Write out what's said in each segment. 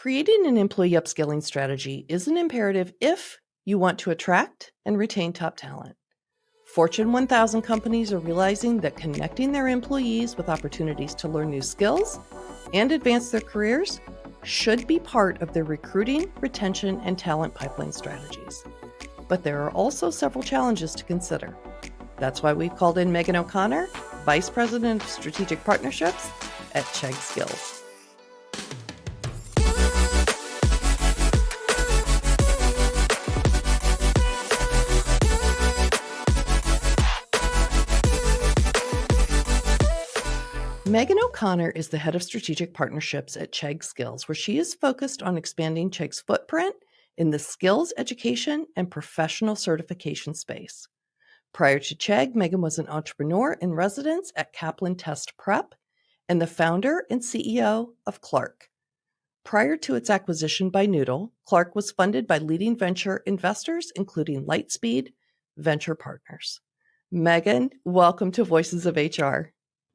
Creating an employee upskilling strategy is an imperative if you want to attract and retain top talent. Fortune 1000 companies are realizing that connecting their employees with opportunities to learn new skills and advance their careers should be part of their recruiting, retention, and talent pipeline strategies. But there are also several challenges to consider. That's why we've called in Megan O'Connor, Vice President of Strategic Partnerships at Chegg Skills. Megan O'Connor is the head of strategic partnerships at Chegg Skills, where she is focused on expanding Chegg's footprint in the skills, education, and professional certification space. Prior to Chegg, Megan was an entrepreneur in residence at Kaplan Test Prep and the founder and CEO of Clark. Prior to its acquisition by Noodle, Clark was funded by leading venture investors, including Lightspeed Venture Partners. Megan, welcome to Voices of HR.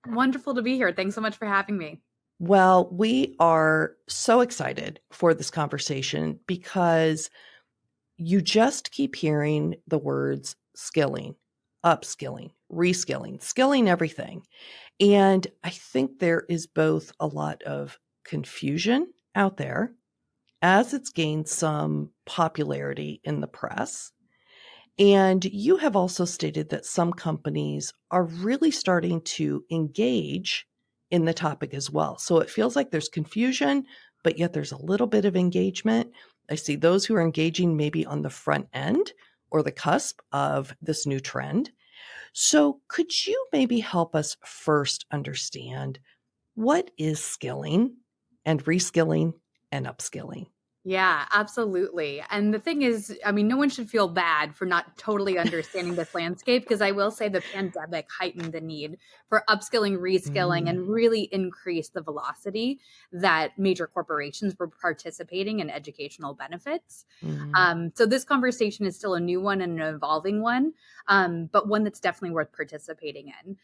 Wonderful to be here. Thanks so much for having me. Well, we are so excited for this conversation because you just keep hearing the words skilling, upskilling, reskilling, skilling everything. And I think there is both a lot of confusion out there as it's gained some popularity in the press. And you have also stated that some companies are really starting to engage in the topic as well. So it feels like there's confusion, but yet there's a little bit of engagement. I see those who are engaging maybe on the front end or the cusp of this new trend. So could you maybe help us first understand what is skilling and reskilling and upskilling? Yeah, absolutely. And the thing is, no one should feel bad for not totally understanding this landscape, because I will say the pandemic heightened the need for upskilling, reskilling, and really increased the velocity that major corporations were participating in educational benefits. So this conversation is still a new one and an evolving one, but one that's definitely worth participating in.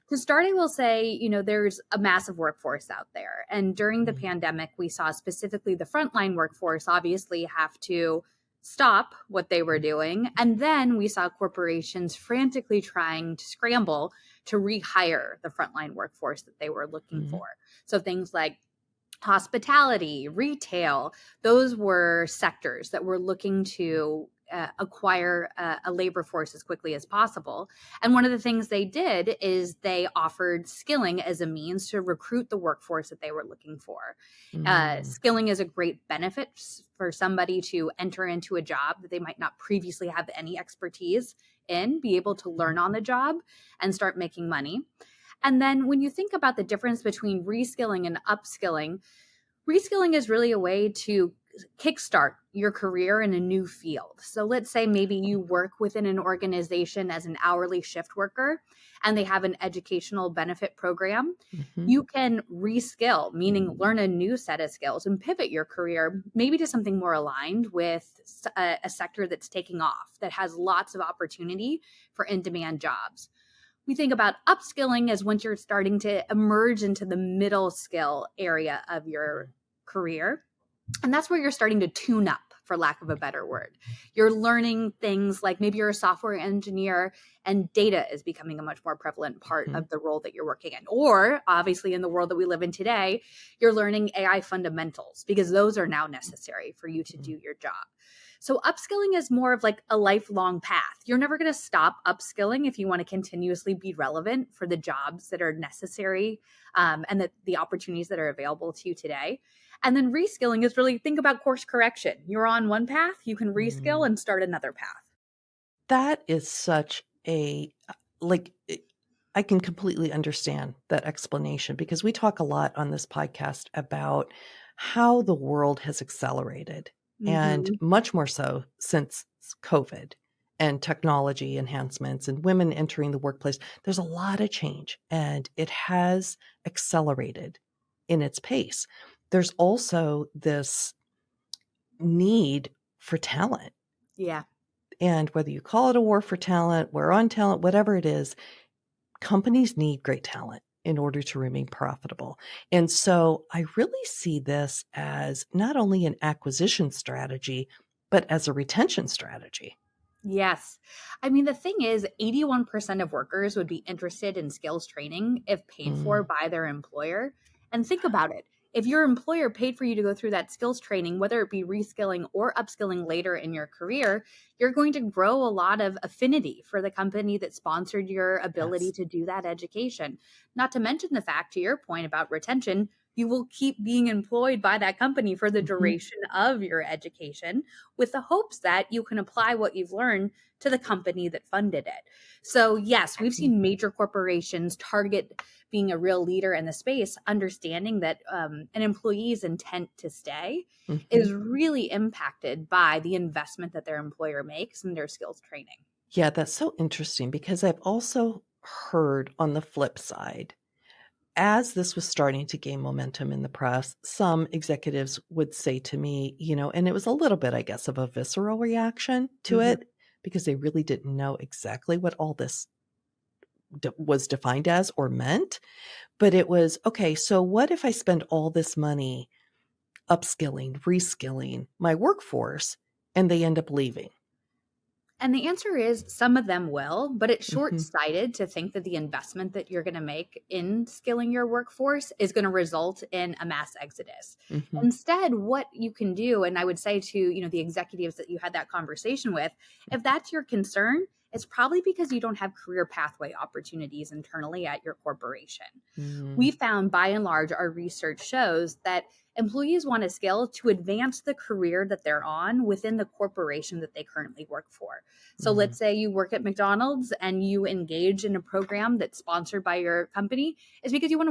To start, I will say, there's a massive workforce out there. And during the pandemic, we saw specifically the frontline workforce obviously have to stop what they were doing. And then we saw corporations frantically trying to scramble to rehire the frontline workforce that they were looking for. So things like hospitality, retail, those were sectors that were looking to acquire a labor force as quickly as possible. And one of the things they did is they offered skilling as a means to recruit the workforce that they were looking for. Skilling is a great benefit for somebody to enter into a job that they might not previously have any expertise in, be able to learn on the job and start making money. And then when you think about the difference between reskilling and upskilling, reskilling is really a way to kickstart your career in a new field. So let's say maybe you work within an organization as an hourly shift worker and they have an educational benefit program. You can reskill, meaning learn a new set of skills and pivot your career maybe to something more aligned with a sector that's taking off, that has lots of opportunity for in-demand jobs. We think about upskilling as once you're starting to emerge into the middle skill area of your career. And that's where you're starting to tune up, for lack of a better word. You're learning things like maybe you're a software engineer and data is becoming a much more prevalent part of the role that you're working in. Or obviously in the world that we live in today, you're learning AI fundamentals because those are now necessary for you to do your job. So upskilling is more of like a lifelong path. You're never going to stop upskilling if you want to continuously be relevant for the jobs that are necessary and the opportunities that are available to you today. And then reskilling is really, think about course correction. You're on one path, you can reskill and start another path. That is such a, I can completely understand that explanation because we talk a lot on this podcast about how the world has accelerated. And much more so since COVID and technology enhancements and women entering the workplace. There's a lot of change and it has accelerated in its pace. There's also this need for talent. Yeah. And whether you call it a war for talent, war on talent, whatever it is, companies need great talent. in order to remain profitable. And so I really see this as not only an acquisition strategy, but as a retention strategy. Yes. I mean, the thing is, 81% of workers would be interested in skills training if paid for Mm, by their employer. And think about it. If your employer paid for you to go through that skills training, whether it be reskilling or upskilling later in your career, you're going to grow a lot of affinity for the company that sponsored your ability yes. to do that education. Not to mention the fact, to your point about retention, you will keep being employed by that company for the Mhm, duration of your education with the hopes that you can apply what you've learned to the company that funded it. So, yes, we've mm, seen major corporations target being a real leader in the space, understanding that an employee's intent to stay mhm. is really impacted by the investment that their employer makes in their skills training. Yeah, that's so interesting because I've also heard on the flip side, as this was starting to gain momentum in the press, some executives would say to me, and it was a little bit, I guess, of a visceral reaction to Mhm. it because they really didn't know exactly what all this was defined as or meant. But it was, okay, so what if I spend all this money upskilling, reskilling my workforce and they end up leaving? And the answer is some of them will, but it's short Hmm. sighted to think that the investment that you're going to make in skilling your workforce is going to result in a mass exodus. Hmm. Instead, what you can do, and I would say to the executives that you had that conversation with, if that's your concern, it's probably because you don't have career pathway opportunities internally at your corporation. We Mm, found by and large, our research shows that employees want a skill to advance the career that they're on within the corporation that they currently work for. So mm, let's say you work at McDonald's and you engage in a program that's sponsored by your company is because you want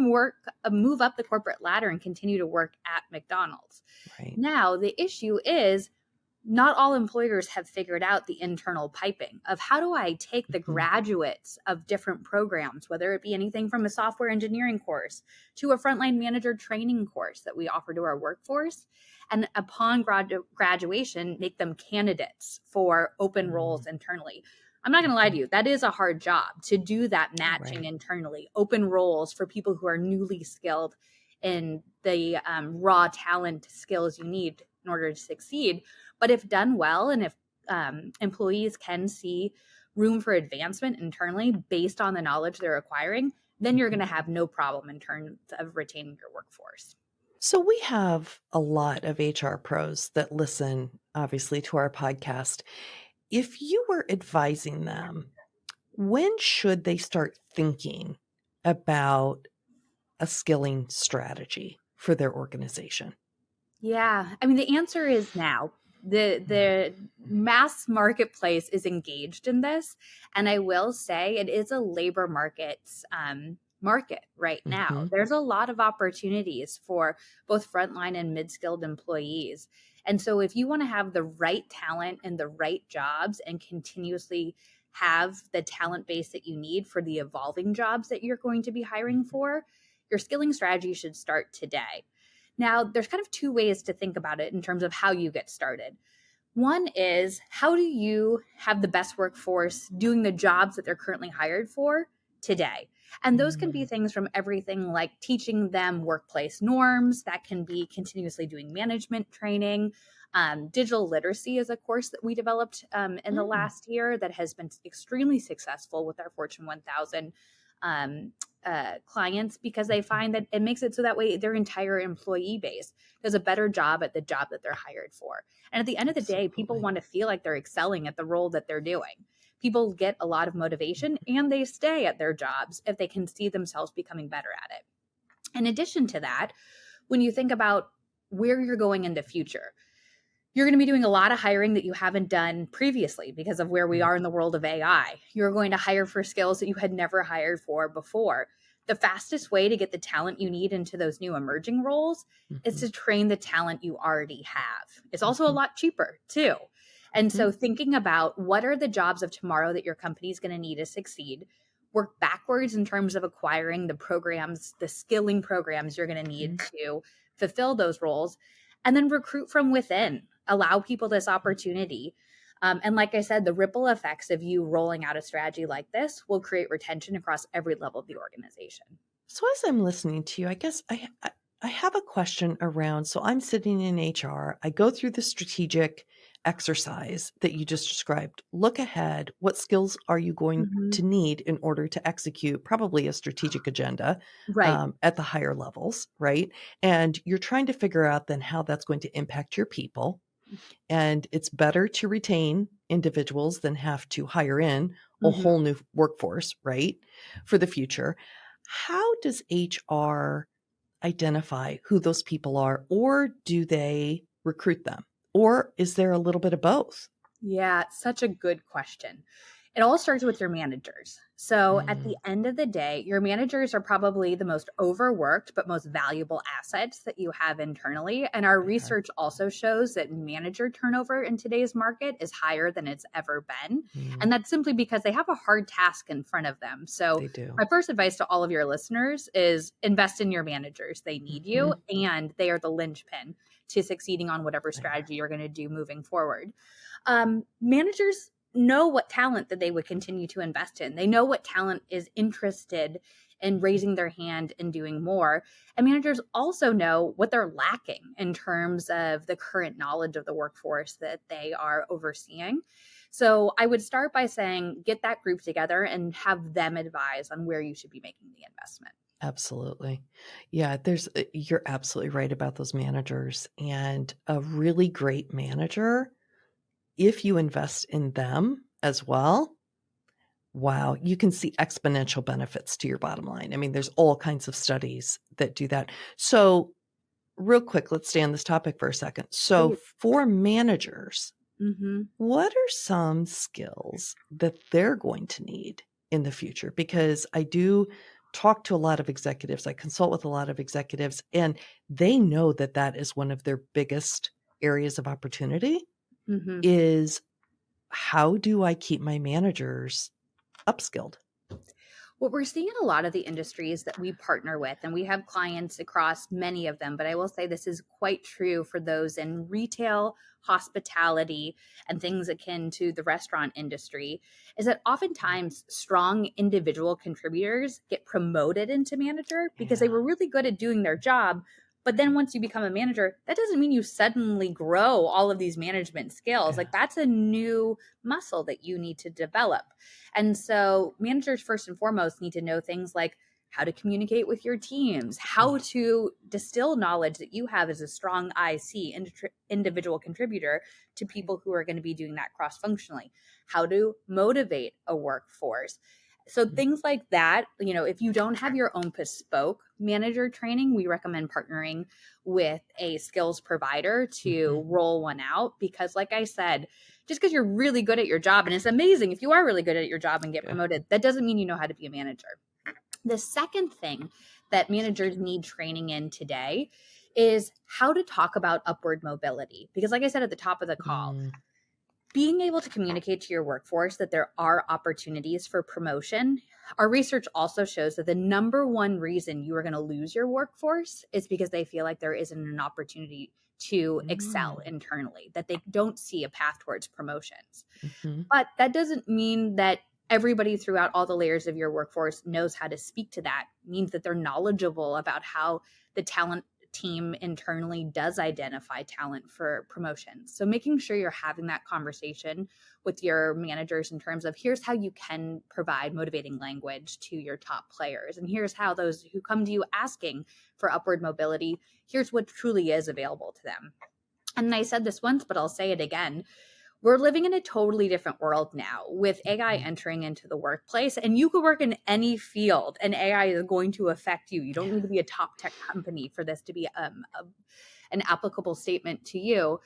to move up the corporate ladder and continue to work at McDonald's. right. Now, the issue is not all employers have figured out the internal piping of how do I take the Mhm, graduates of different programs, whether it be anything from a software engineering course to a frontline manager training course that we offer to our workforce, and upon graduation, make them candidates for open roles mm, internally. I'm not going to lie to mhm, you, that is a hard job to do that matching right. internally, open roles for people who are newly skilled in the raw talent skills you need in order to succeed. But if done well, and if employees can see room for advancement internally based on the knowledge they're acquiring, then you're going Mhm. to have no problem in terms of retaining your workforce. So we have a lot of HR pros that listen, obviously, to our podcast. If you were advising them, when should they start thinking about a skilling strategy for their organization? Yeah, I mean the answer is now. Mm, The mass marketplace is engaged in this, and I will say it is a labor market right now. mhm, There's a lot of opportunities for both frontline and mid-skilled employees. And so if you want to have the right talent and the right jobs and continuously have the talent base that you need for the evolving jobs that you're going to be hiring mhm, for, your skilling strategy should start today. Now, there's kind of two ways to think about it in terms of how you get started. One is how do you have the best workforce doing the jobs that they're currently hired for today? And those can be mm, things from everything like teaching them workplace norms, that can be continuously doing management training. Digital literacy is a course that we developed in the mm, last year that has been extremely successful with our Fortune 1000 um, clients because they mhm. find that it makes it so that way their entire employee base does a better job at the job that they're hired for. And at the end of the day, people Absolutely. want to feel like they're excelling at the role that they're doing. People get a lot of motivation and they stay at their jobs if they can see themselves becoming better at it. In addition to that, when you think about where you're going in the future, you're going to be doing a lot of hiring that you haven't done previously because of where we Right. are in the world of AI. You're going to hire for skills that you had never hired for before. The fastest way to get the talent you need into those new emerging roles is Mhm, to train the talent you already have. It's also a mhm, lot cheaper, too. And mhm, so, thinking about what are the jobs of tomorrow that your company is going to need to succeed, work backwards in terms of acquiring the programs, the skilling programs you're going to need mhm, to fulfill those roles, and then recruit from within, allow people this opportunity. And like I said, the ripple effects of you rolling out a strategy like this will create retention across every level of the organization. So as I'm listening to you, I guess I have a question around. So I'm sitting in HR. I go through the strategic exercise that you just described. Look ahead. What skills are you going Mhm. to need in order to execute probably a strategic agenda Right. at the higher levels, right? And you're trying to figure out then how that's going to impact your people. And it's better to retain individuals than have to hire in a Mhm. whole new workforce, right? For the future. How does HR identify who those people are, or do they recruit them? Or is there a little bit of both? Yeah, such a good question. It all starts with your managers. So at the Mm, end of the day, your managers are probably the most overworked but most valuable assets that you have internally. And our they are. research also shows that manager turnover in today's market is higher than it's ever been. Mm, And that's simply because they have a hard task in front of them. So they do. my first advice to all of your listeners is invest in your managers. They need you Mhm, and they are the linchpin to succeeding on whatever they are. strategy you're going to do moving forward. Managers know what talent that they would continue to invest in. They know what talent is interested in raising their hand and doing more. And managers also know what they're lacking in terms of the current knowledge of the workforce that they are overseeing. So I would start by saying, get that group together and have them advise on where you should be making the investment. Absolutely. Yeah, you're absolutely right about those managers. And a really great manager, if you invest in them as well, wow, you can see exponential benefits to your bottom line. I mean, there's all kinds of studies that do that. So, real quick, let's stay on this topic for a second. So, Please. for managers, Hmm. what are some skills that they're going to need in the future? Because I do talk to a lot of executives, I consult with a lot of executives, and they know that that is one of their biggest areas of opportunity Hmm. is how do I keep my managers upskilled? What we're seeing in a lot of the industries that we partner with, and we have clients across many of them, but I will say this is quite true for those in retail, hospitality, and things akin to the restaurant industry, is that oftentimes strong individual contributors get promoted into manager because they Yeah. were really good at doing their job. But then once you become a manager, that doesn't mean you suddenly grow all of these management skills. Yeah. Like that's a new muscle that you need to develop. And so managers first and foremost need to know things like how to communicate with your teams, how Oh, to distill knowledge that you have as a strong IC, individual contributor, to people who are going to be doing that cross functionally, how to motivate a workforce. So mm, things like that, if you don't have your own bespoke manager training, we recommend partnering with a skills provider to mhm. roll one out because like I said, just because you're really good at your job, and it's amazing if you are really good at your job and get Yeah. promoted, that doesn't mean you know how to be a manager. The second thing that So managers true. need training in today is how to talk about upward mobility. Because, like I said at the top of the call, Mm, being able to communicate to your workforce that there are opportunities for promotion. Our research also shows that the number one reason you are going to lose your workforce is because they feel like there isn't an opportunity to excel mm, internally, that they don't see a path towards promotions. mhm. But that doesn't mean that everybody throughout all the layers of your workforce knows how to speak to that. It means that they're knowledgeable about how the talent team internally does identify talent for promotions. So making sure you're having that conversation with your managers in terms of here's how you can provide motivating language to your top players. And here's how those who come to you asking for upward mobility, here's what truly is available to them. And I said this once, but I'll say it again. We're living in a totally different world now with AI Mhm. entering into the workplace, and you could work in any field, and AI is going to affect you. You don't Yeah. need to be a top tech company for this to be an applicable statement to you.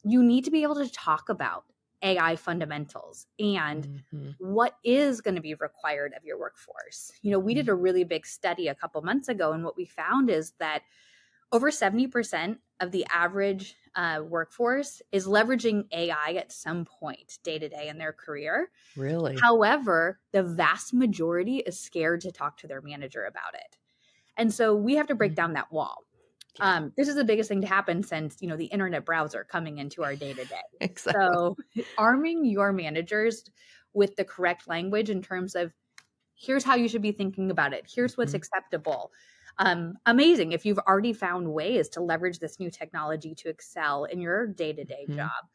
You need to be able to talk about AI fundamentals and Mhm, what is going to be required of your workforce. We did mhm. a really big study a couple months ago, and what we found is that over 70% of the average workforce is leveraging AI at some point day to day in their career. Really? However, the vast majority is scared to talk to their manager about it. And so we have to break Mm, down that wall. yeah. This is the biggest thing to happen since, the internet browser coming into our day to day. Exactly. So arming your managers with the correct language in terms of Here's how you should be thinking about it. Here's what's Mhm. acceptable. Amazing if you've already found ways to leverage this new technology to excel in your day-to-day Mhm. job.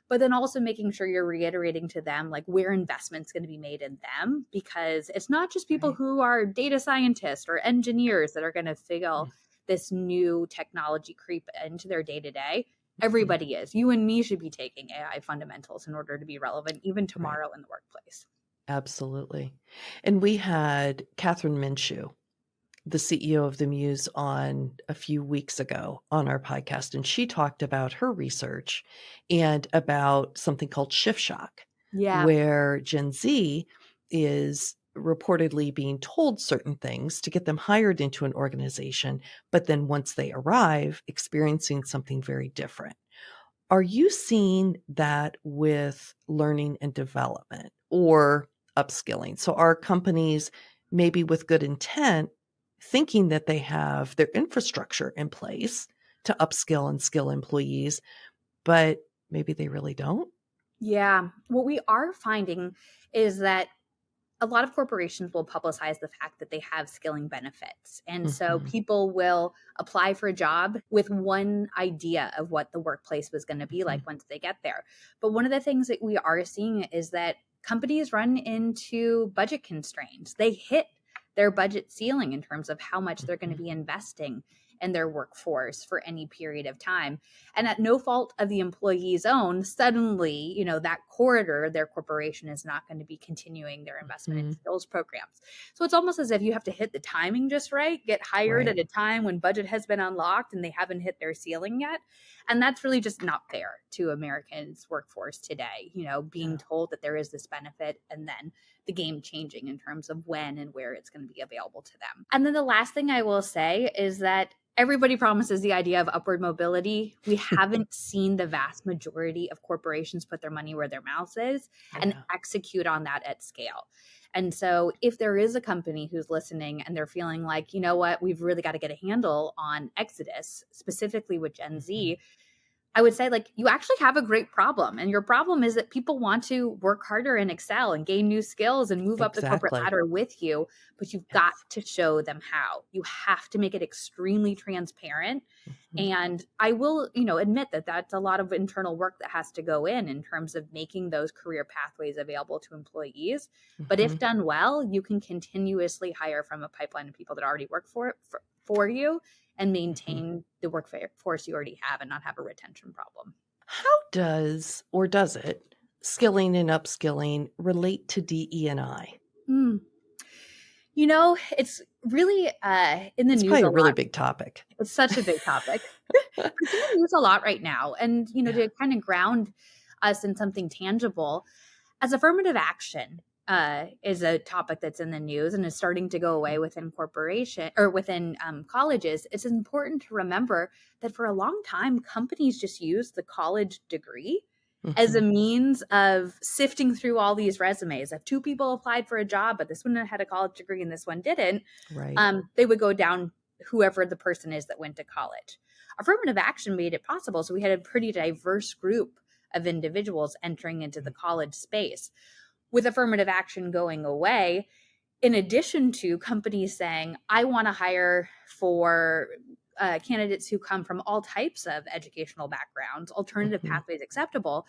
But then also making sure you're reiterating to them like where investment's going to be made in them, because it's not just people Right. who are data scientists or engineers that are going to feel Mm. this new technology creep into their day-to-day. Mhm. Everybody is. You and me should be taking AI fundamentals in order to be relevant even Right. tomorrow in the workplace. Absolutely. And we had Catherine Minshew, the CEO of the Muse, on a few weeks ago on our podcast, and she talked about her research and about something called shift shock, Yeah. where Gen Z is reportedly being told certain things to get them hired into an organization, but then once they arrive, experiencing something very different. Are you seeing that with learning and development or upskilling? So are companies, maybe with good intent, thinking that they have their infrastructure in place to upskill and skill employees, but maybe they really don't? Yeah. What we are finding is that a lot of corporations will publicize the fact that they have skilling benefits. And so Mhm, people will apply for a job with one idea of what the workplace was going to be mhm, like once they get there. But one of the things that we are seeing is that companies run into budget constraints. They hit their budget ceiling in terms of how much they're going to mhm. be investing in their workforce for any period of time. And at no fault of the employee's own, suddenly, that corridor, their corporation is not going to be continuing their investment in Mhm. skills programs. So it's almost as if you have to hit the timing just right, get hired Right. at a time when budget has been unlocked and they haven't hit their ceiling yet. And that's really just not fair to Americans' workforce today, being Yeah. told that there is this benefit and then the game changing in terms of when and where it's going to be available to them. And then the last thing I will say is that everybody promises the idea of upward mobility. We haven't seen the vast majority of corporations put their money where their mouth is and Yeah. execute on that at scale. And so, if there is a company who's listening and they're feeling like, you know what, we've really got to get a handle on Exodus, specifically with Gen Mhm. Z, I would say, like, you actually have a great problem. And your problem is that people want to work harder and excel and gain new skills and move up the corporate Exactly. ladder with you. But you've got Yes. to show them how. You have to make it extremely transparent. Mhm, And I will, admit that that's a lot of internal work that has to go in terms of making those career pathways available to employees. But if mhm, done well, you can continuously hire from a pipeline of people that already work for you and mhm. maintain the workforce you already have and not have a retention problem. How does, or does it, skilling and upskilling relate to DE&I? Mm. It's really in the It's news probably a a really lot. big topic. It's such a big topic. It's in the news a lot right now. And, Yeah. to kind of ground us in something tangible, as affirmative action is a topic that's in the news and is starting to go away within corporation or within colleges. It's important to remember that for a long time, companies just used the college degree as a Mhm. means of sifting through all these resumes. If two people applied for a job, but this one had a college degree and this one didn't, Right. they would go down whoever the person is that went to college. Affirmative action made it possible. So we had a pretty diverse group of individuals entering into the Mm. college space. With affirmative action going away, in addition to companies saying, I want to hire for candidates who come from all types of educational backgrounds, alternative Mhm. pathways acceptable,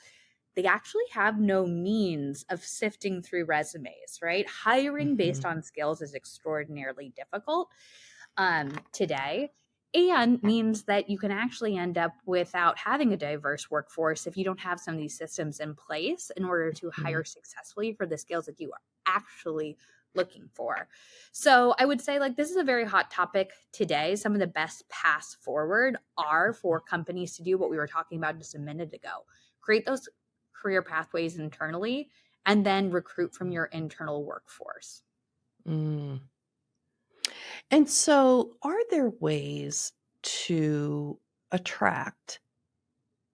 they actually have no means of sifting through resumes, right? Hiring based Mhm. on skills is extraordinarily difficult today, and means that you can actually end up without having a diverse workforce if you don't have some of these systems in place in order to hire Mhm. successfully for the skills that you are actually looking for. So I would say, like, this is a very hot topic today. Some of the best paths forward are for companies to do what we were talking about just a minute ago: create those career pathways internally and then recruit from Mhm. your internal workforce. Mm. And so, are there ways to attract,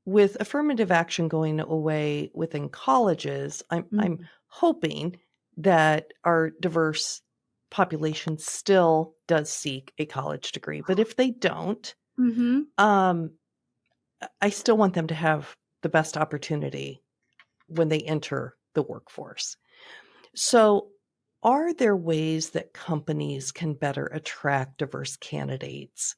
with affirmative action going away within colleges? I'm Mhm. hoping that our diverse population still does seek a college degree, but if they don't, Mhm. um, I still want them to have the best opportunity when they enter the workforce. So, are there ways that companies can better attract diverse candidates?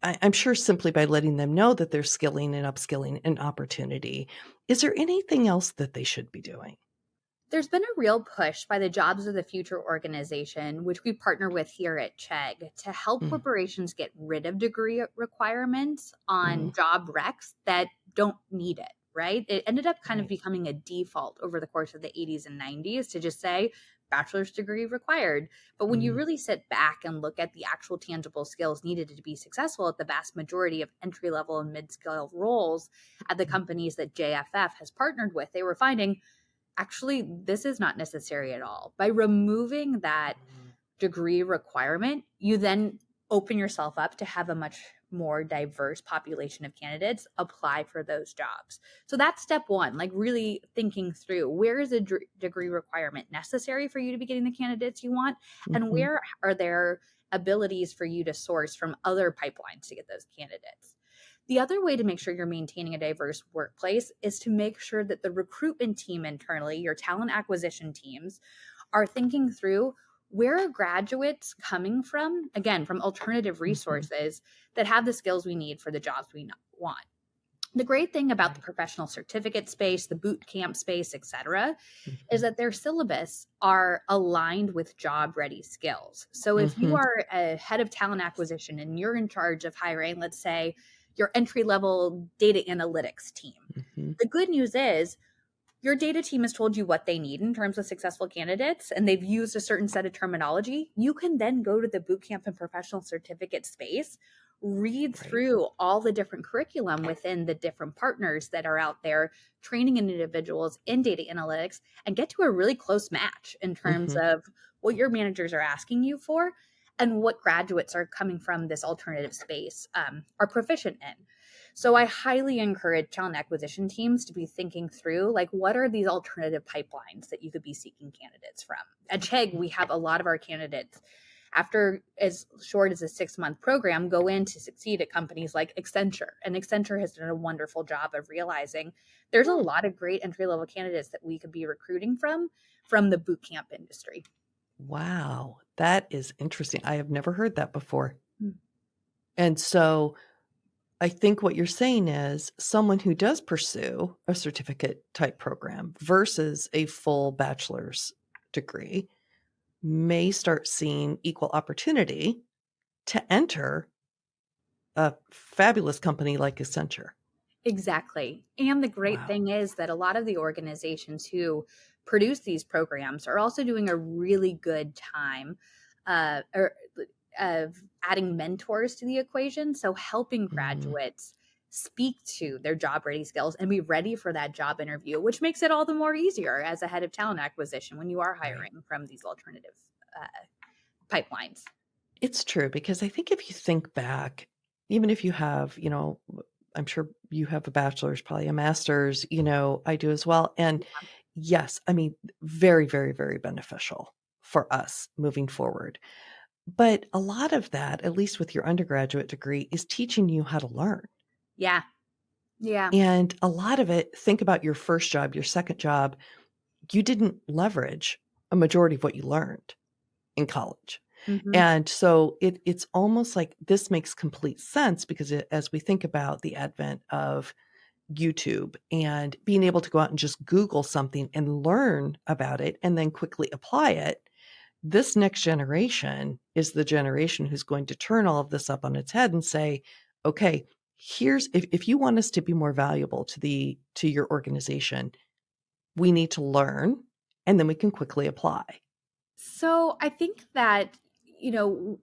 I'm sure simply by letting them know that there's skilling and upskilling an opportunity. Is there anything else that they should be doing? There's been a real push by the Jobs of the Future organization, which we partner with here at Chegg, to help Mm, corporations get rid of degree requirements mm, on job recs that don't need it, right? It ended up kind of right. becoming a default over the course of the 80s and 90s to just say bachelor's degree required. But when you Mm, really sit back and look at the actual tangible skills needed to be successful at the vast majority of entry level and mid skill roles at the mm, companies that JFF has partnered with, they were finding actually this is not necessary at all. By removing that degree requirement, you then open yourself up to have a much more diverse population of candidates apply for those jobs. So that's step one, like really thinking through where is a degree requirement necessary for you to be getting the candidates you want, and mhm, where are there abilities for you to source from other pipelines to get those candidates. The other way to make sure you're maintaining a diverse workplace is to make sure that the recruitment team internally, your talent acquisition teams, are thinking through where are graduates coming from, again, from alternative mhm, resources that have the skills we need for the jobs we want. The great thing about the right. professional certificate space, the boot camp space, et cetera, is Mhm, that their syllabus are aligned with job ready skills. So if you mhm, are a head of talent acquisition and you're in charge of hiring, let's say, your entry level data analytics team, mhm, the good news is your data team has told you what they need in terms of successful candidates and they've used a certain set of terminology. You can then go to the bootcamp and professional certificate space, read right. through all the different curriculum within the different partners that are out there training individuals in data analytics, and get to a really close match in terms Mhm, of what your managers are asking you for and what graduates are coming from this alternative space are proficient in. So I highly encourage talent acquisition teams to be thinking through, like, what are these alternative pipelines that you could be seeking candidates from? At Chegg, we have a lot of our candidates after as short as a 6-month program go in to succeed at companies like Accenture. And Accenture has done a wonderful job of realizing there's a mm. lot of great entry level candidates that we could be recruiting from the boot camp industry. Wow, that is interesting. I have never heard that before. Mm. And so I think what you're saying is someone who does pursue a certificate type program versus a full bachelor's degree may start seeing equal opportunity to enter a fabulous company like Accenture. Exactly. And the great Wow. thing is that a lot of the organizations who produce these programs are also doing a really good time or of adding mentors to the equation. So helping Mm, graduates speak to their job ready skills and be ready for that job interview, which makes it all the more easier as a head of talent acquisition when you are right. hiring from these alternative pipelines. It's true because I think if you think back, even if you have, I'm sure you have a bachelor's, probably a master's, I do as well. And yes, I mean, very, very, very beneficial for us moving forward. But a lot of that, at least with your undergraduate degree, is teaching you how to learn. Yeah. Yeah. And a lot of it, think about your first job, your second job, you didn't leverage a majority of what you learned in college. Hmm. And so it's almost like this makes complete sense because as we think about the advent of YouTube and being able to go out and just Google something and learn about it and then quickly apply it, this next generation is the generation who's going to turn all of this up on its head and say, okay, here's if you want us to be more valuable to your organization, we need to learn and then we can quickly apply. So I think that, you know,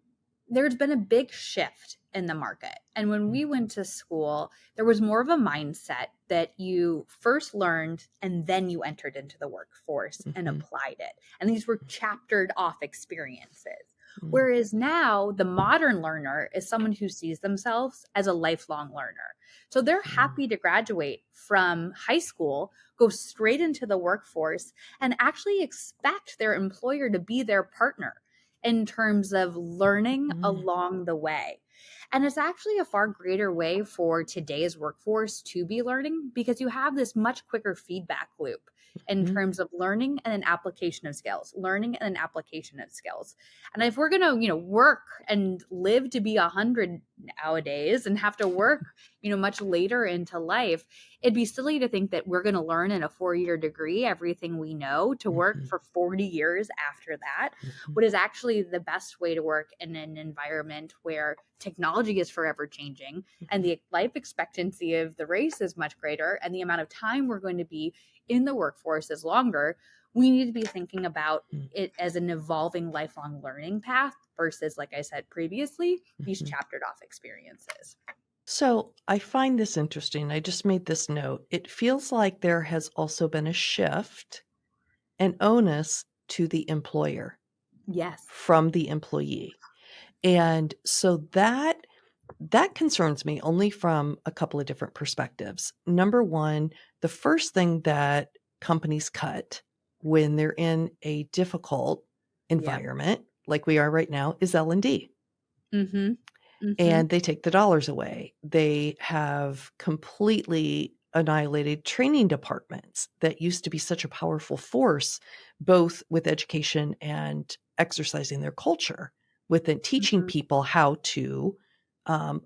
there's been a big shift in the market. And when we went to school, there was more of a mindset that you first learned and then you entered into the workforce and Mm-hmm. applied it. And these were chaptered off experiences. Mm, Whereas now, the modern learner is someone who sees themselves as a lifelong learner. So they're mm, happy to graduate from high school, go straight into the workforce, and actually expect their employer to be their partner in terms of learning mm, along the way. And it's actually a far greater way for today's workforce to be learning because you have this much quicker feedback loop in Mhm. terms of learning and an application of skills, learning and an application of skills. And if we're going to, work and live to be 100 nowadays and have to work, much later into life, it'd be silly to think that we're going to learn in a 4-year degree everything we know to work Mhm. for 40 years after that. Mhm. What is actually the best way to work in an environment where technology is forever changing and Mhm. the life expectancy of the race is much greater and the amount of time we're going to be in the workforce is longer. We need to be thinking about Mhm. it as an evolving lifelong learning path versus, like I said previously, these Mhm. chaptered off experiences. So I find this interesting. I just made this note. It feels like there has also been a shift and onus to the employer Yes. from the employee. And so that concerns me only from a couple of different perspectives. Number one, the first thing that companies cut when they're in a difficult Yeah. environment like we are right now is L&D. Mm-hmm. Mm-hmm. And they take the dollars away. They have completely annihilated training departments that used to be such a powerful force, both with education and exercising their culture, within teaching Mm-hmm. people how to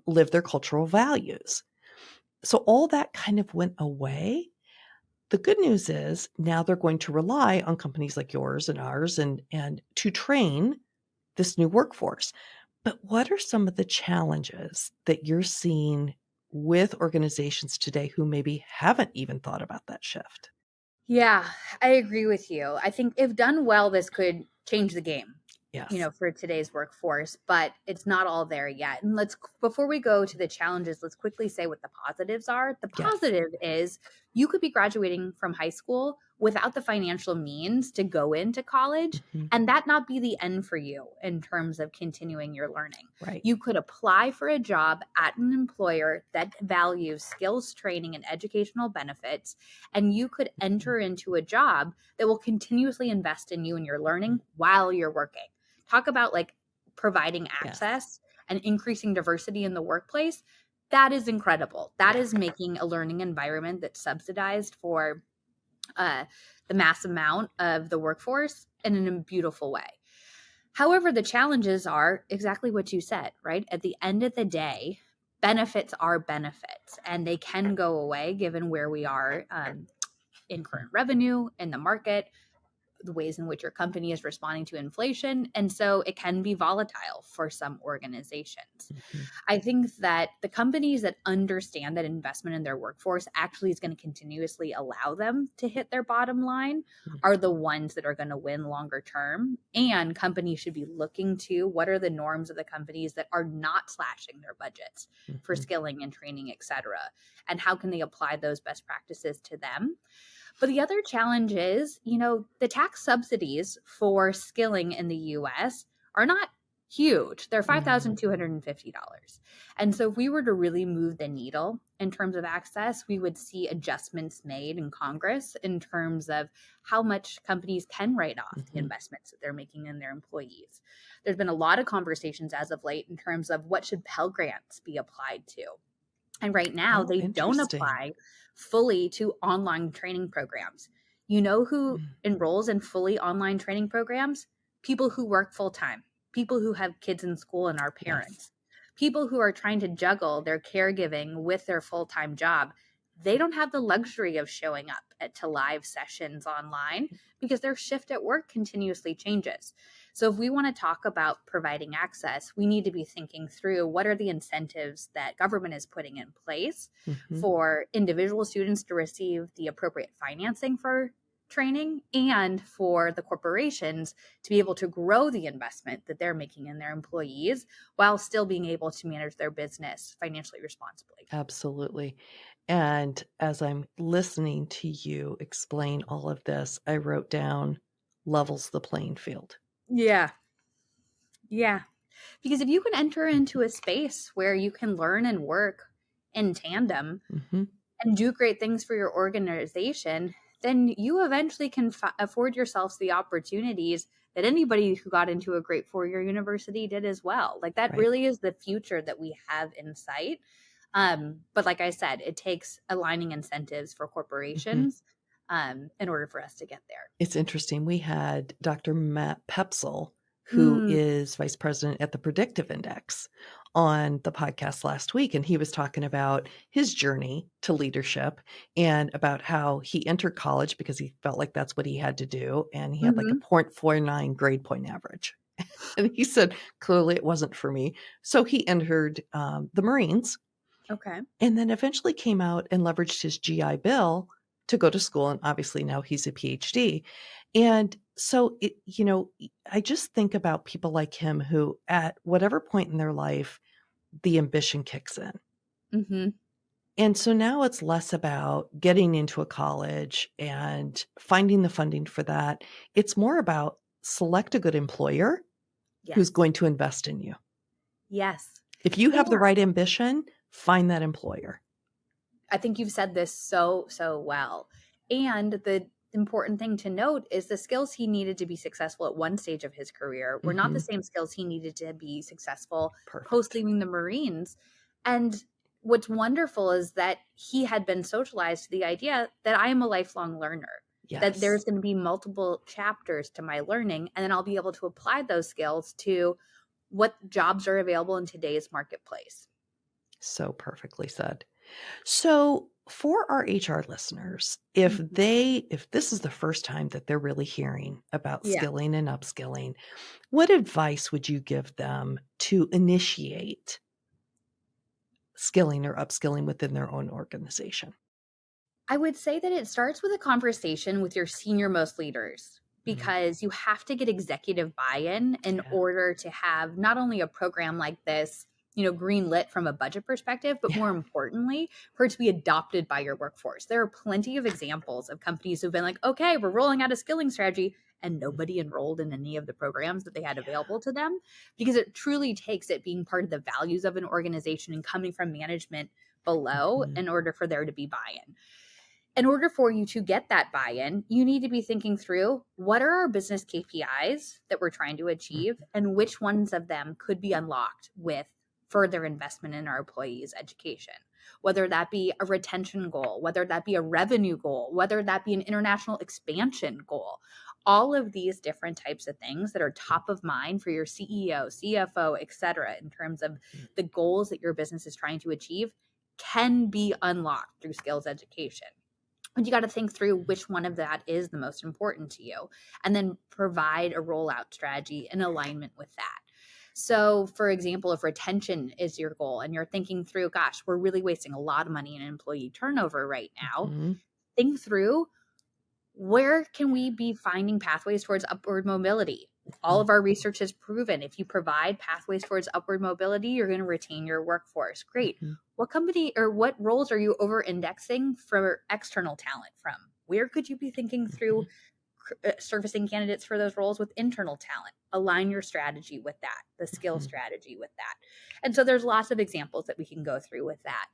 live their cultural values. So all that kind of went away. The good news is now they're going to rely on companies like yours and ours and to train this new workforce. But what are some of the challenges that you're seeing with organizations today who maybe haven't even thought about that shift? Yeah, I agree with you. I think if done well, this could change the game, Yes. for today's workforce, but it's not all there yet. And before we go to the challenges, let's quickly say what the positives are. The Yes. positive is you could be graduating from high school without the financial means to go into college Mhm. and that not be the end for you in terms of continuing your learning. Right. You could apply for a job at an employer that values skills training and educational benefits, and you could Mhm. enter into a job that will continuously invest in you and your Mhm. learning while you're working. Talk about like providing Yes. access and increasing diversity in the workplace. That is incredible. That Yeah. is making a learning environment that's subsidized for uh, the mass amount of the workforce in a beautiful way. However, the challenges are exactly what you said, right? At the end of the day, benefits are benefits and they can go away given where we are in Mhm. current revenue in the market, the ways in which your company is responding to inflation. And so it can be volatile for some organizations. Mhm. I think that the companies that understand that investment in their workforce actually is going to continuously allow them to hit their bottom line Mhm. are the ones that are going to win longer term. And companies should be looking to what are the norms of the companies that are not slashing their budgets for Mhm. skilling and training, et cetera, and how can they apply those best practices to them. But the other challenge is, the tax subsidies for skilling in the US are not huge. They're No. $5,250. And so if we were to really move the needle in terms of access, we would see adjustments made in Congress in terms of how much companies can write off the Mhm. investments that they're making in their employees. There's been a lot of conversations as of late in terms of what should Pell Grants be applied to. And right now, Oh, they don't interesting. apply fully to online training programs. You know who Mm. enrolls in fully online training programs? People who work full time, people who have kids in school and are Yes. parents, people who are trying to juggle their caregiving with their full time job. They don't have the luxury of showing up to live sessions online because their shift at work continuously changes. So, if we want to talk about providing access, we need to be thinking through what are the incentives that government is putting in place Mhm. for individual students to receive the appropriate financing for training and for the corporations to be able to grow the investment that they're making in their employees while still being able to manage their business financially responsibly. Absolutely. And as I'm listening to you explain all of this, I wrote down levels the playing field. Yeah. Yeah. Because if you can enter into a space where you can learn and work in tandem Mhm. and do great things for your organization, then you eventually can afford yourselves the opportunities that anybody who got into a great 4-year university did as well. Like that Right. really is the future that we have in sight. But like I said, it takes aligning incentives for Mhm. corporations in order for us to get there. It's interesting. We had Dr. Matt Pepsel, who Mm, is vice president at the Predictive Index, on the podcast last week. And he was talking about his journey to leadership and about how he entered college because he felt like that's what he had to do. And he had like a mhm. 0.49 grade point average. And he said, clearly it wasn't for me. So he entered the Marines Okay. and then eventually came out and leveraged his GI Bill to go to school, and obviously now he's a PhD. And so I just think about people like him who at whatever point in their life, the ambition kicks in. Mhm. And so now it's less about getting into a college and finding the funding for that. It's more about select a good employer who's Yes. going to invest in you. Yes. If you have the And right ambition, find that employer. I think you've said this so, so well. And the important thing to note is the skills he needed to be successful at one stage of his career were not the Mhm. same skills he needed to be successful post Perfect. leaving the Marines. And what's wonderful is that he had been socialized to the idea that I am a lifelong learner, that Yes. there's going to be multiple chapters to my learning, and then I'll be able to apply those skills to what jobs are available in today's marketplace. So perfectly said. So, for our HR listeners, if Mhm. this is the first time that they're really hearing about Yeah. skilling and upskilling, what advice would you give them to initiate skilling or upskilling within their own organization? I would say that it starts with a conversation with your senior most leaders Mm, because you have to get executive buy-in yeah. order to have not only a program like this, green lit from a budget perspective, but Yeah. more importantly, for it to be adopted by your workforce. There are plenty of examples of companies who've been like, okay, we're rolling out a skilling strategy, and Mm, nobody enrolled in any of the programs that they had yeah. available to them because it truly takes it being part of the values of an organization and coming from management below Mhm, in order for there to be buy-in order for you to get that buy in, you need to be thinking through what are our business KPIs that we're trying to mhm, achieve and which ones of them could be unlocked with further investment in our employees' education. Whether that be a retention goal, whether that be a revenue goal, whether that be an international expansion goal, all of these different types of things that are top of mind for your CEO, CFO, et cetera, in terms of mhm, the goals that your business is trying to achieve can be unlocked through skills education. And you got to think through mhm, which one of that is the most important to you and then provide a rollout strategy in alignment with that. So, for example, if retention is your goal and you're thinking through, gosh, we're really wasting a lot of money in employee turnover right now, mhm, think through where can we be finding pathways towards upward mobility? All mhm, of our research has proven if you provide pathways towards upward mobility, you're going to retain your workforce. Great. mhm, What company or what roles are you over indexing for external talent from? Where could you be thinking through mhm, servicing candidates for those roles with internal talent? Align your strategy with that, the skill mhm, strategy with that. And so there's lots of examples that we can go through with that.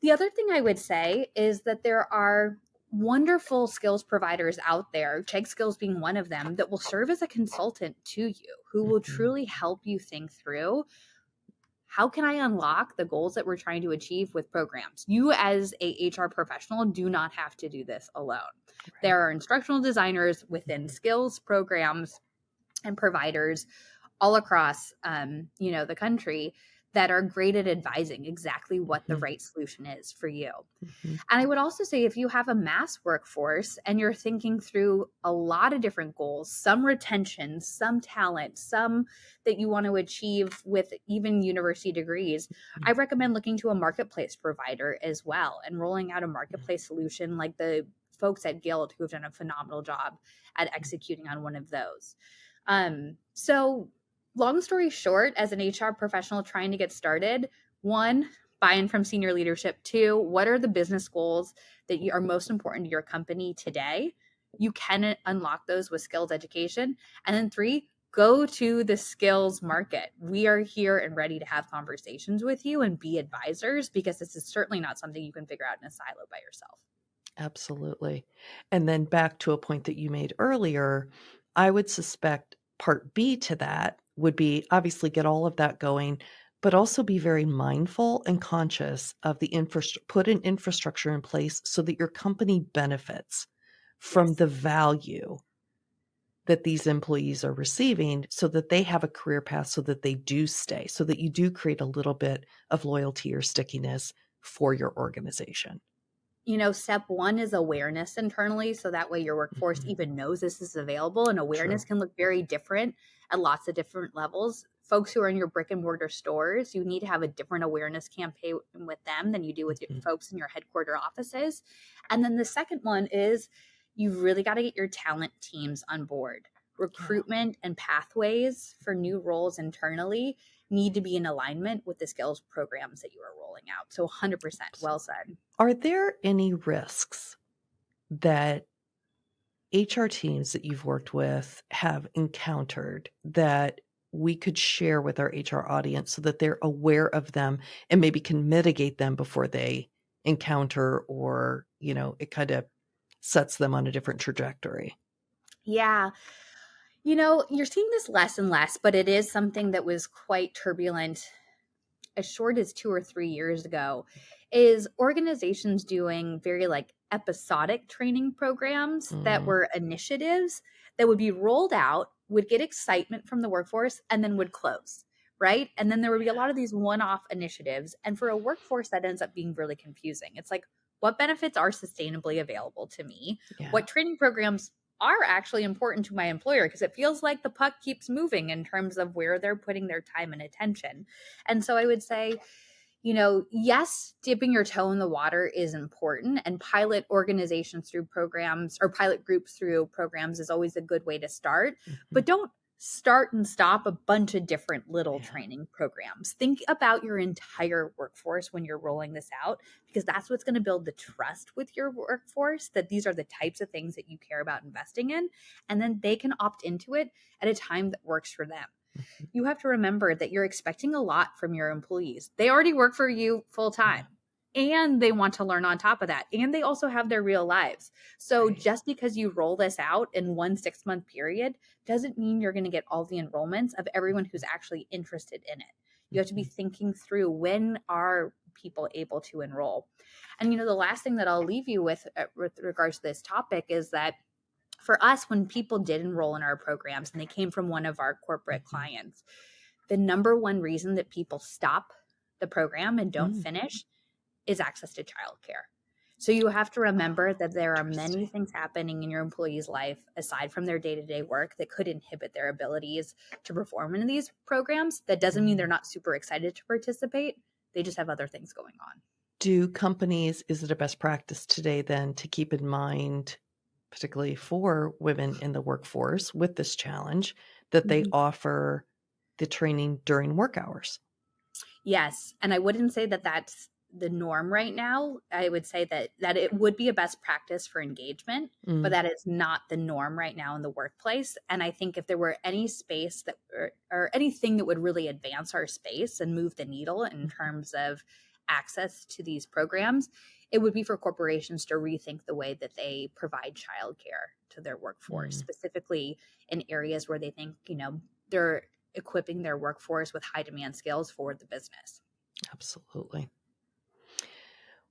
The other thing I would say is that there are wonderful skills providers out there, Chegg Skills being one of them, that will serve as a consultant to you, who will mhm, truly help you think through how can I unlock the goals that we're trying to achieve with programs. You as a HR professional do not have to do this alone. right. There are instructional designers within Mhm, skills programs and providers all across the country that are great at advising exactly what the mhm, right solution is for you. mhm, And I would also say if you have a mass workforce and you're thinking through a lot of different goals, some retention, some talent, some that you want to achieve with even university degrees, mhm, I recommend looking to a marketplace provider as well and rolling out a mhm, marketplace solution like the folks at Guild who have done a phenomenal job at executing on one of those. So long story short, as an HR professional trying to get started, one, buy-in from senior leadership. Two, what are the business goals that are most important to your company today? You can unlock those with skills education. And then three, go to the skills market. We are here and ready to have conversations with you and be advisors because this is certainly not something you can figure out in a silo by yourself. absolutely. And then back to a point that you made earlier, I would suspect part B to that would be obviously get all of that going, but also be very mindful and conscious of the put an infrastructure in place so that your company benefits from Yes. the value that these employees are receiving so that they have a career path so that they do stay, so that you do create a little bit of loyalty or stickiness for your organization. Step one is awareness internally. So that way your workforce Mhm. even knows this is available. And awareness True. can look very different at lots of different levels. Folks who are in your brick and mortar stores, you need to have a different awareness campaign with them than you do with your Mhm. folks in your headquarter offices. And then the second one is you've really got to get your talent teams on board. Yeah. Recruitment and pathways for new roles internally need to be in alignment with the skills programs that you are rolling out. So 100% well said. Are there any risks that HR teams that you've worked with have encountered that we could share with our HR audience so that they're aware of them and maybe can mitigate them before they encounter or, it kind of sets them on a different trajectory? Yeah. You're seeing this less and less, but it is something that was quite turbulent as short as 2 or 3 years ago. Is organizations doing very like episodic training programs that Mm, were initiatives that would be rolled out, would get excitement from the workforce, and then would close, right? And then there would be a lot of these one off initiatives. And for a workforce, that ends up being really confusing. It's like, what benefits are sustainably available to me? yeah. What training programs are actually important to my employer? Because it feels like the puck keeps moving in terms of where they're putting their time and attention. And so I would say, yes, dipping your toe in the water is important, and pilot organizations through programs or pilot groups through programs is always a good way to start. Mhm. But don't start and stop a bunch of different little Yeah. training programs. Think about your entire workforce when you're rolling this out, because that's what's going to build the trust with your workforce that these are the types of things that you care about investing in. And then they can opt into it at a time that works for them. Mhm. You have to remember that you're expecting a lot from your employees. They already work for you full Yeah. time and they want to learn on top of that. And they also have their real lives. So Right. just because you roll this out in 1 6 month period doesn't mean you're going to get all the enrollments of everyone who's actually interested in it. You have to be Mhm. thinking through, when are people able to enroll? And the last thing that I'll leave you with regards to this topic is that for us, when people did enroll in our programs and they came from one of our corporate Mhm. clients, the number one reason that people stop the program and don't Mm, finish is access to childcare. So you have to remember that there are many interesting. things happening in your employee's life aside from their day-to-day work that could inhibit their abilities to perform in these programs. That doesn't mean they're Mm. not super excited to participate. They just have other things going on. Is it a best practice today then to keep in mind, particularly for women in the workforce with this challenge, that they Mhm. offer the training during work hours? Yes, and I wouldn't say that that's the norm right now. I would say that it would be a best practice for engagement, but Mm, that is not the norm right now in the workplace. And I think if there were any space that or anything that would really advance our space and move the needle in mhm, terms of access to these programs, it would be for corporations to rethink the way that they provide childcare to their workforce, mm, specifically in areas where they think, they're equipping their workforce with high demand skills for the business. absolutely.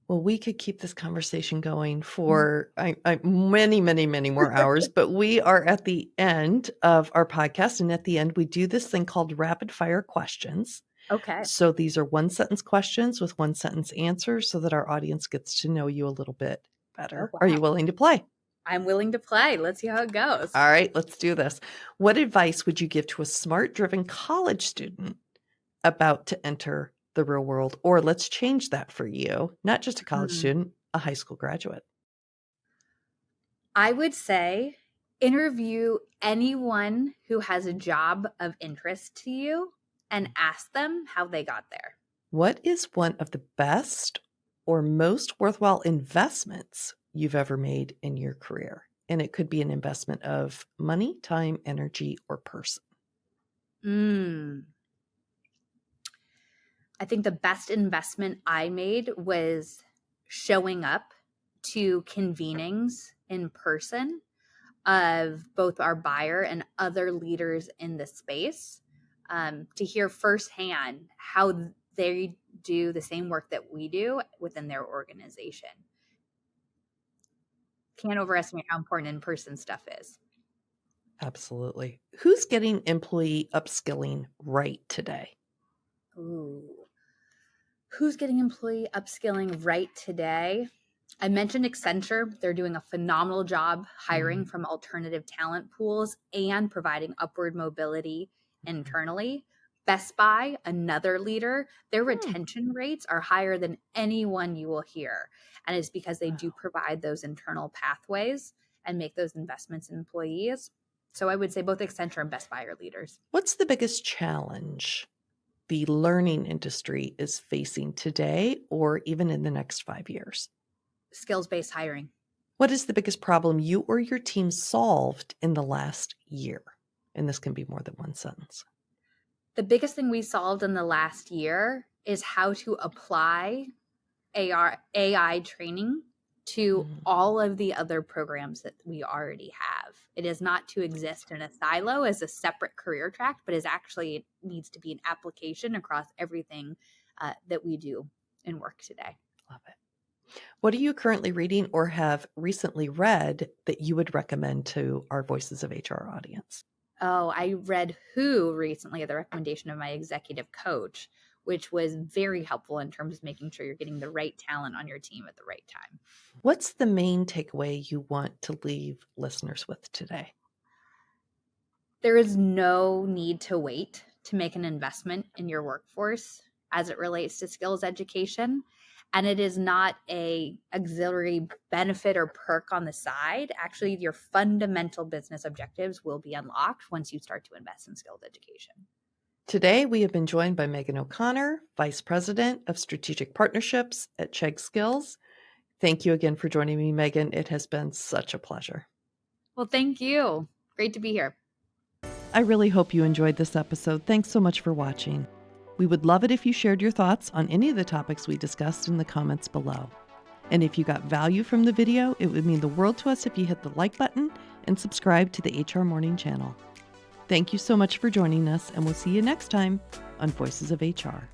Well, we could keep this conversation going Mhm. for many, many, many more hours, but we are at the end of our podcast. And at the end, we do this thing called rapid fire questions. Okay. So these are one sentence questions with one sentence answers so that our audience gets to know you a little bit Oh, better. Are you wow. willing to play? I'm willing to play. Let's see how it goes. All right, let's do this. What advice would you give to a smart driven college student about to enter the real world? Or let's change that for you, not just a college Hmm. student, a high school graduate. I would say interview anyone who has a job of interest to you and ask them how they got there. What is one of the best or most worthwhile investments you've ever made in your career? And it could be an investment of money, time, energy, or person. Mm. I think the best investment I made was showing up to convenings in person of both our buyer and other leaders in the space, to hear firsthand how they do the same work that we do within their organization. Can't overestimate how important in-person stuff is. Absolutely. Who's getting employee upskilling right today? Ooh. Who's getting employee upskilling right today? I mentioned Accenture. They're doing a phenomenal job hiring from alternative talent pools and providing upward mobility internally. Best Buy, another leader, their retention rates are higher than anyone you will hear. And it's because they do provide those internal pathways and make those investments in employees. So I would say both Accenture and Best Buy are leaders. What's the biggest challenge the learning industry is facing today or even in the next 5 years? Skills-based hiring. What is the biggest problem you or your team solved in the last year? And this can be more than one sentence. The biggest thing we solved in the last year is how to apply AI training to all of the other programs that we already have. It is not to exist in a silo as a separate career track, but is actually needs to be an application across everything that we do in work today. Love it. What are you currently reading or have recently read that you would recommend to our Voices of HR audience? Oh, I read Who recently at the recommendation of my executive coach, which was very helpful in terms of making sure you're getting the right talent on your team at the right time. What's the main takeaway you want to leave listeners with today? There is no need to wait to make an investment in your workforce as it relates to skills education. And it is not a auxiliary benefit or perk on the side. Actually, your fundamental business objectives will be unlocked once you start to invest in skills education. Today, we have been joined by Megan O'Connor, Vice President of Strategic Partnerships at Chegg Skills. Thank you again for joining me, Megan. It has been such a pleasure. Well, thank you. Great to be here. I really hope you enjoyed this episode. Thanks so much for watching. We would love it if you shared your thoughts on any of the topics we discussed in the comments below. And if you got value from the video, it would mean the world to us if you hit the like button and subscribe to the HRMorning channel. Thank you so much for joining us, and we'll see you next time on Voices of HR.